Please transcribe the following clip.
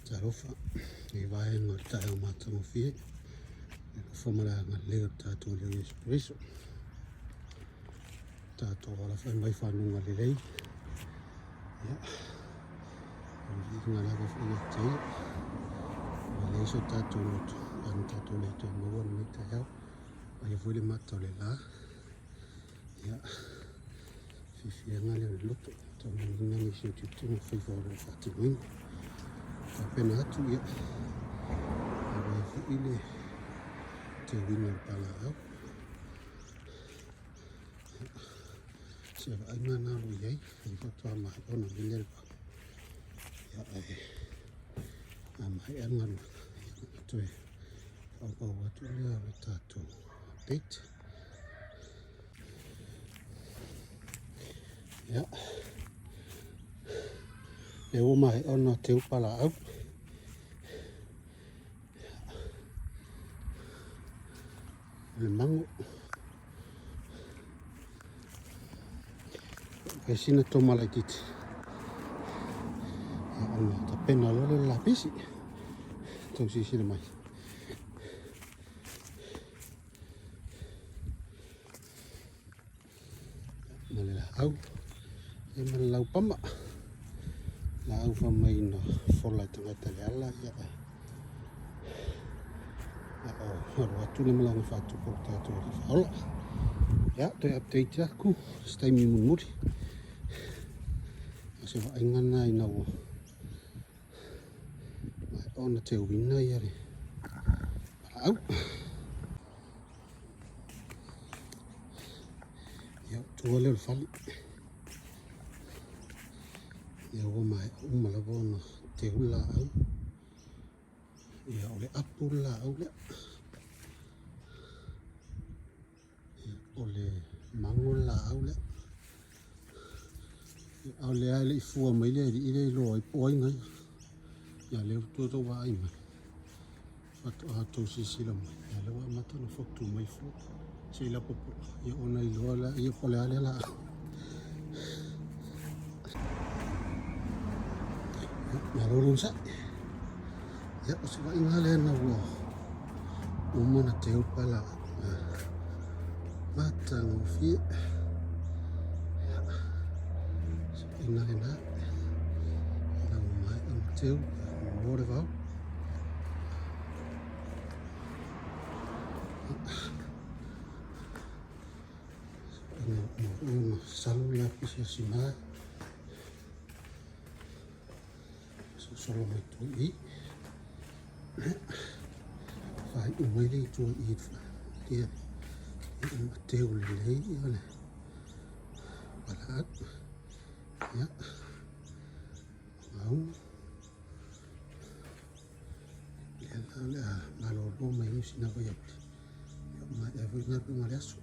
Tarofa i vai ngā tae o mātango whie e ka whamara ngā leo tātou leo Yesu Christo tātou ala whai mai whanunga lenei ia i ngā laga whai ngā tei a leiso tātou loto anu tātou leo tō maua na mei tai au a ia whule mātau le la ia whiwhia ngā leo loto tau ngā ngi siu tiutunga whaiwhore whātingoinga ka pena atu ia awa e whiile te wina o pala au se wa ainga nalo iei i whatua mahi ona minel pa ia ai a mahi anganu ia toe au atu lea le tātou update ia e o mahi ona te upala au le mango e sina toma lai titi ia ona ta pena lole la pisi tau sisile mai ma le la au e ma le lau pama la au fa mai na fola tangata le ala ia aro atu le malanga whātu po tātou le whaola ia toi update aku stai mi munuri a se wa ingana i nau mai ona te uina i are au ia tua leo le whali ia o mai umalawa ona te ula au ia o le apu la au lea o le mango la au lea au le ale i fua mai le i le loa i poa inga ia leo tuto wa ai mai whatu a tau sisila mai ia leo a mata na whaktu mai fu se la popo ia ona i loa la ia pole ale la ia rolon sa ia o se wa inga le na ua umana te upala matang fie ina le na ina mai am teu more va ina salu la pisia sina solo mai tu i fai umai le tu i dia teu lenei ole balat ya mau ya la lo mai sina ba ya mai e vina ngaleaso